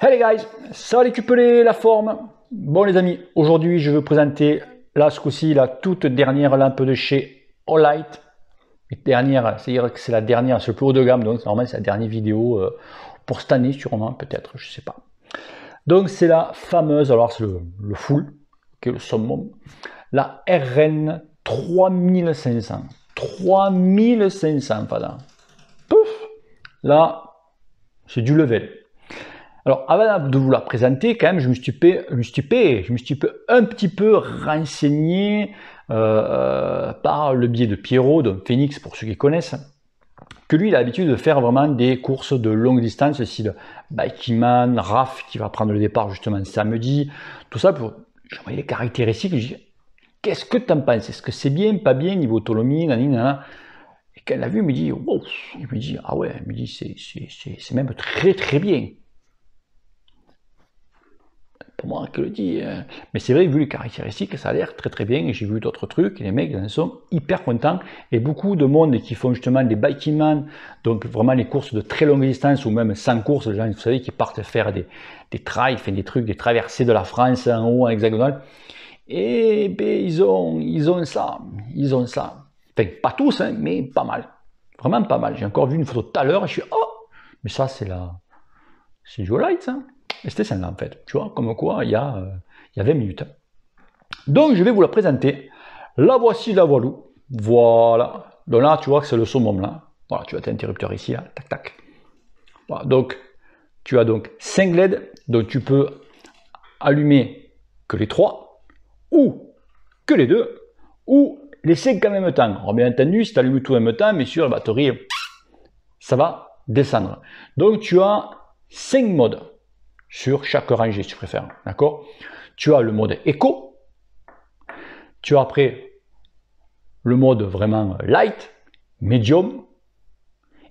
Hey les guys, ça va récupérer la forme. Bon les amis, aujourd'hui je vais vous présenter là ce coup-ci la toute dernière lampe de chez Olight. Dernière, c'est-à-dire que c'est la dernière, c'est le plus haut de gamme, donc normalement c'est la dernière vidéo pour cette année sûrement, peut-être, je sais pas. Donc c'est la fameuse, alors c'est le full, qui est le summum, la RN 3500. 3500, voilà. Pouf, là c'est du level. Alors, avant de vous la présenter, quand même, je me suis un petit peu renseigné par le biais de Pierrot, de Phoenix, pour ceux qui connaissent, que lui, il a l'habitude de faire vraiment des courses de longue distance, style Bikiman, Raph, qui va prendre le départ justement samedi, tout ça, j'ai envoyé les caractéristiques, je dis, qu'est-ce que tu en penses? Est-ce que c'est bien, pas bien, niveau autonomie, nanana? Et quand il l'a vu, il me dit, wow, il me dit, ah ouais, il me dit, c'est même très très bien. Pour moi que le dit. Mais c'est vrai, vu les caractéristiques, ça a l'air très très bien. J'ai vu d'autres trucs, et les mecs ils en sont hyper contents. Et beaucoup de monde qui font justement des biking man, donc vraiment les courses de très longue distance, ou même sans course, les gens, vous savez, qui partent faire des trails, des trucs, des traversées de la France en haut, en hexagonale. Et ben, ils ont ça. Enfin, pas tous, hein, mais pas mal. Vraiment pas mal. J'ai encore vu une photo tout à l'heure, et je suis, oh, mais ça c'est du Olight, ça. Et c'était celle-là en fait, tu vois, comme quoi il y a 20 minutes. Donc je vais vous la présenter. La voici, la voilou. Voilà. Donc là, tu vois que c'est le summum là. Voilà, tu as tes interrupteurs ici, là. Tac, tac. Voilà, donc tu as donc 5 LED, donc tu peux allumer que les 3, ou que les 2, ou les 5 en même temps. Alors bien entendu, si tu allumes tout en même temps, mais sur la batterie, ça va descendre. Donc tu as 5 modes sur chaque rangée si tu préfères, d'accord? Tu as le mode éco, tu as après le mode vraiment light, medium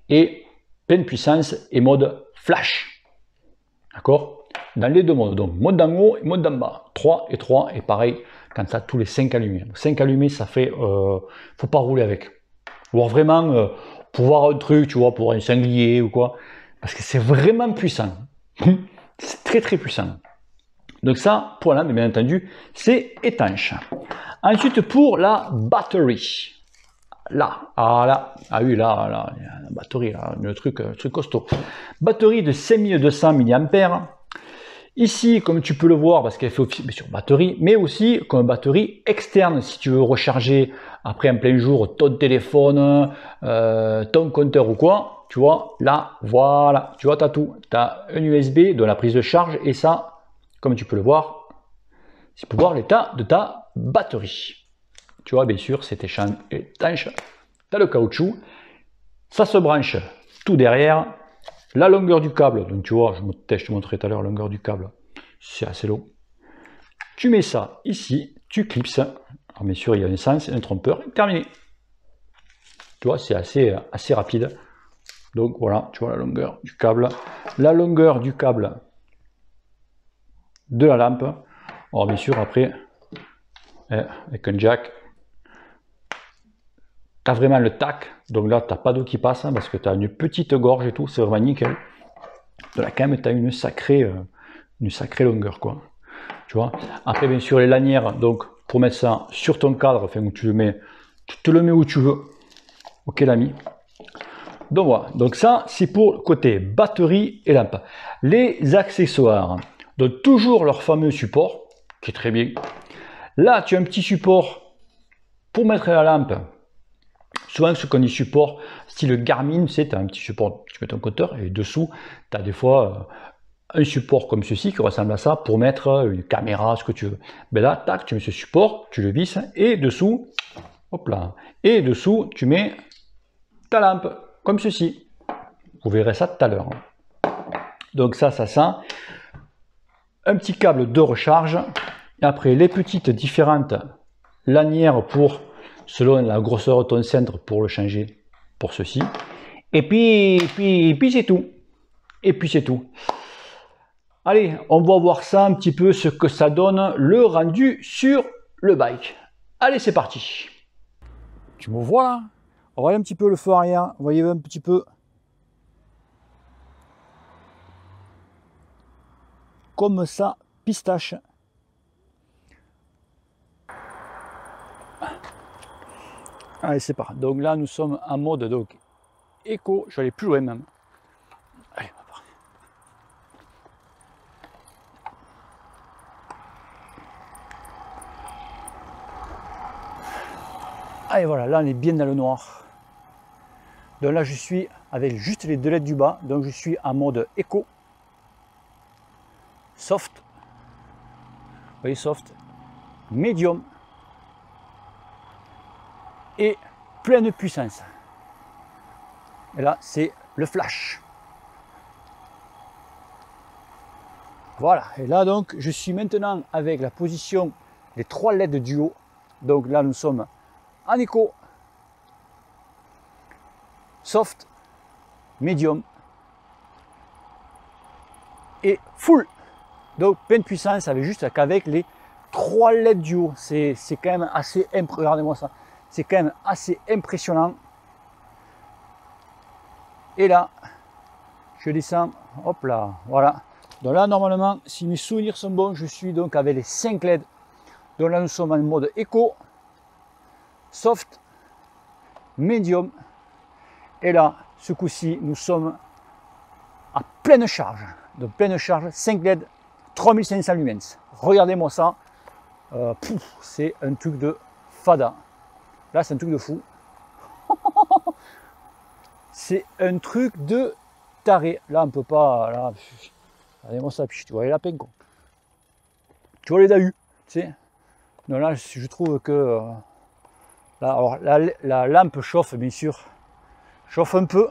et pleine puissance et mode flash, d'accord? Dans les deux modes, donc mode d'en haut et mode d'en bas, 3 et 3 et pareil quand tu as tous les 5 allumés. 5 allumés, ça fait, faut pas rouler avec. Ou vraiment pour voir un truc, tu vois, pour un sanglier ou quoi, parce que c'est vraiment puissant. C'est très très puissant. Donc ça, pour la lampe, bien entendu, c'est étanche. Ensuite, pour la batterie. Là, ah oui, là, la batterie, là, le truc costaud. Batterie de 5200 mAh. Ici, comme tu peux le voir, parce qu'elle fait office sur batterie, mais aussi comme batterie externe, si tu veux recharger après en plein jour ton téléphone, ton compteur ou quoi, tu vois, là, voilà, tu vois, tu as tout. Tu as un USB de la prise de charge et ça, comme tu peux le voir, c'est pour voir l'état de ta batterie. Tu vois, bien sûr, c'est étanche, tu as le caoutchouc, ça se branche tout derrière. La longueur du câble, donc tu vois, je te montrerai tout à l'heure la longueur du câble, c'est assez long. Tu mets ça ici, tu clipses. Alors bien sûr, il y a un sens, un trompeur, terminé. Tu vois, c'est assez rapide. Donc voilà, tu vois la longueur du câble. La longueur du câble de la lampe. Alors bien sûr, après, avec un jack, tu as vraiment le tac. Donc là, tu n'as pas d'eau qui passe hein, parce que tu as une petite gorge et tout, c'est vraiment nickel. De là, quand même, tu as une sacrée longueur, quoi. Tu vois. Après, bien sûr, les lanières, donc pour mettre ça sur ton cadre, enfin où tu le mets, tu te le mets où tu veux. Ok, l'ami. Donc voilà. Donc ça, c'est pour le côté batterie et lampe. Les accessoires. Donc toujours leur fameux support, qui est très bien. Là, tu as un petit support pour mettre la lampe. Souvent, ce qu'on dit support, style Garmin, tu sais, tu as un petit support, tu mets ton compteur et dessous, tu as des fois un support comme ceci qui ressemble à ça pour mettre une caméra, ce que tu veux. Ben là, tac, tu mets ce support, tu le visses et dessous, hop là, et dessous, tu mets ta lampe comme ceci. Vous verrez ça tout à l'heure. Donc ça sent. Un petit câble de recharge. Et après, les petites différentes lanières pour, selon la grosseur de ton centre, pour le changer pour ceci. Et puis c'est tout. Et puis c'est tout. Allez, on va voir ça un petit peu, ce que ça donne, le rendu sur le bike. Allez, c'est parti. Tu me vois là? On voit un petit peu le feu arrière, vous voyez un petit peu. comme ça pistache. Allez, c'est parti. Donc là, nous sommes en mode donc éco. Je vais aller plus loin même. Allez, on va partir. Allez, voilà, là on est bien dans le noir. Donc là, je suis avec juste les 2 LED du bas. Donc je suis en mode éco. Soft. Vous voyez, soft. Medium. Et pleine puissance. Et là, c'est le flash. Voilà. Et là, donc, je suis maintenant avec la position des 3 LED du haut. Donc là, nous sommes en éco, soft, medium et full. Donc pleine puissance avec juste qu'avec les 3 LED du haut. C'est quand même assez impressionnant. Regardez-moi ça. C'est quand même assez impressionnant. Et là, je descends. Hop là, voilà. Donc là, normalement, si mes souvenirs sont bons, je suis donc avec les 5 LED. Donc là, nous sommes en mode éco, soft, medium. Et là, ce coup-ci, nous sommes à pleine charge. Donc pleine charge, 5 LED, 3500 lumens. Regardez-moi ça. C'est un truc de fada. Là, c'est un truc de fou. C'est un truc de taré. Là, on peut pas. Là, regardez-moi ça. Tu vois les lapins, quoi. Tu vois les dahus. Tu sais. Donc là, je trouve que. Là, alors, la lampe chauffe, bien sûr. Chauffe un peu.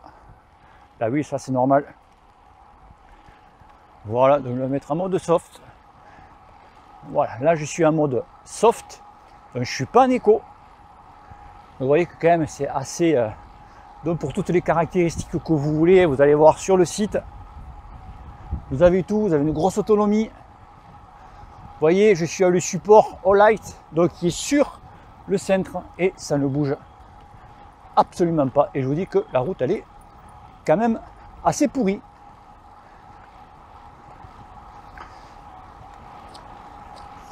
Là, oui, ça, c'est normal. Voilà, donc je vais mettre en mode soft. Voilà, là, je suis en mode soft. Donc, je suis pas en éco. Vous voyez que quand même c'est assez, donc pour toutes les caractéristiques que vous voulez, vous allez voir sur le site, vous avez tout, vous avez une grosse autonomie. Vous voyez, je suis à le support All Light, donc qui est sur le centre et ça ne bouge absolument pas. Et je vous dis que la route elle est quand même assez pourrie.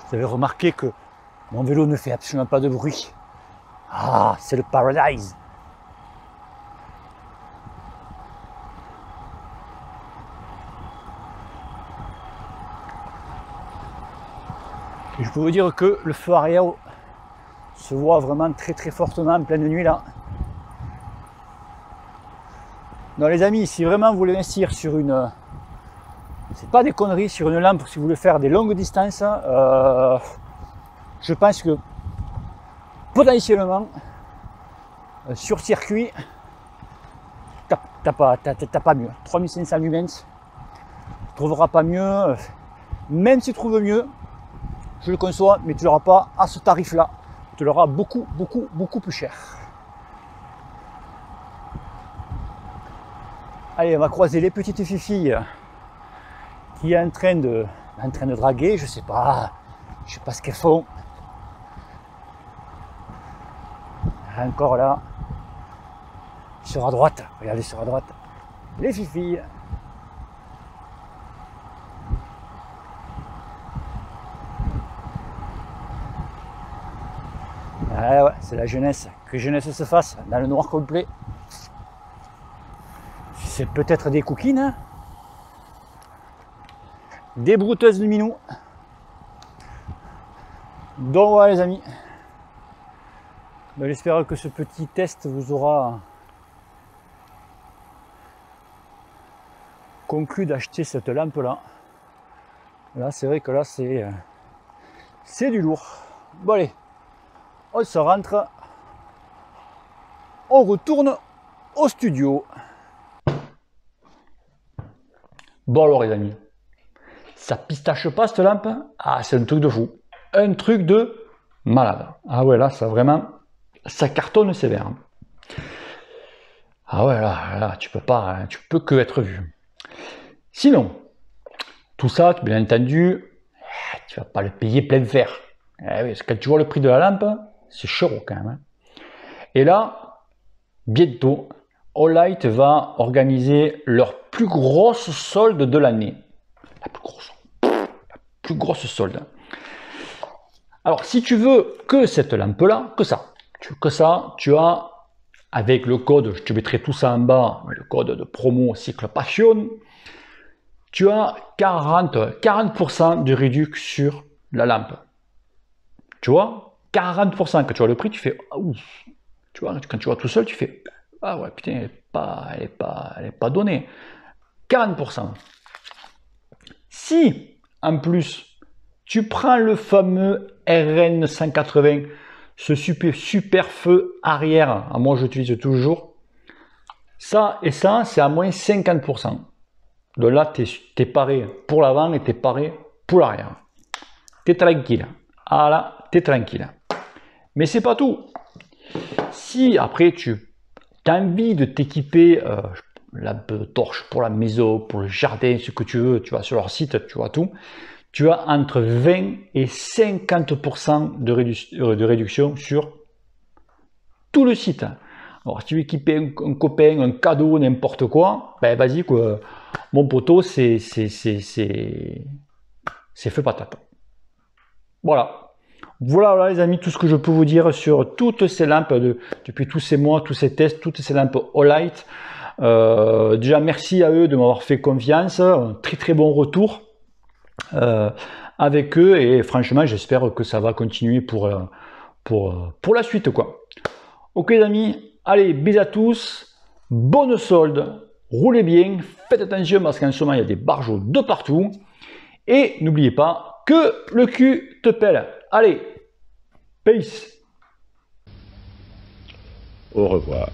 Vous avez remarqué que mon vélo ne fait absolument pas de bruit. Ah, c'est le paradise. Et je peux vous dire que le feu arrière se voit vraiment très très fortement en pleine nuit là. Non les amis, si vraiment vous voulez investir sur une... C'est pas des conneries, sur une lampe, si vous voulez faire des longues distances, je pense que potentiellement sur circuit t'as pas mieux. 3500 lumens, tu trouveras pas mieux. Même si tu trouves mieux, je le conçois, mais tu l'auras pas à ce tarif là, tu l'auras beaucoup plus cher. Allez, on va croiser les petites filles qui est en train de draguer, je sais pas ce qu'elles font. Encore là, sur à droite, regardez sur à droite, les filles. Ah ouais, c'est la jeunesse, que jeunesse se fasse dans le noir complet. C'est peut-être des coquines, hein, des brouteuses de minous. Donc voilà les amis. J'espère que ce petit test vous aura conclu d'acheter cette lampe là. Là c'est vrai que là c'est du lourd. Bon allez, on se rentre, on retourne au studio. Bon alors les amis, ça pistache pas cette lampe? Ah c'est un truc de fou, un truc de malade. Ah ouais là ça vraiment, ça cartonne sévère. Ah ouais là tu peux pas, hein, tu peux que être vu. Sinon, tout ça bien entendu, tu vas pas le payer plein fer. Eh oui, parce que quand tu vois le prix de la lampe, c'est chaud quand même. Hein. Et là, bientôt, All Light va organiser leur plus grosse solde de l'année. La plus grosse. plus grosse solde. Alors, si tu veux que cette lampe-là, que ça, tu as, avec le code, je te mettrai tout ça en bas, le code de promo Cycle Passion, tu as 40% de réduction sur la lampe. Tu vois, 40%, quand tu vois le prix, tu fais, ah, ouf. Tu vois, quand tu vois tout seul, tu fais, ah ouais, putain, elle est pas donnée. 40%. Si, en plus, tu prends le fameux RN 180, ce super feu arrière, moi j'utilise toujours, ça et ça, c'est à moins 50%. Donc là, tu es paré pour l'avant et tu es paré pour l'arrière. Tu es tranquille. Ah là, tu es tranquille. Mais c'est pas tout. Si après tu as envie de t'équiper, lampe torche pour la maison, pour le jardin, ce que tu veux, tu vas sur leur site, tu vois tout. Tu as entre 20 et 50% de réduction sur tout le site. Alors, si tu veux équiper un copain, un cadeau, n'importe quoi, ben vas-y, quoi. Mon poteau, c'est feu patate. Voilà. Voilà les amis, tout ce que je peux vous dire sur toutes ces lampes depuis tous ces mois, tous ces tests, toutes ces lampes Olight. Déjà, merci à eux de m'avoir fait confiance. Un très bon retour avec eux et franchement, j'espère que ça va continuer pour la suite, quoi. Ok les amis, allez, bisous à tous, bonne solde, roulez bien, faites attention parce qu'en ce moment il y a des barjots de partout et n'oubliez pas que le cul te pèle. Allez, peace. Au revoir.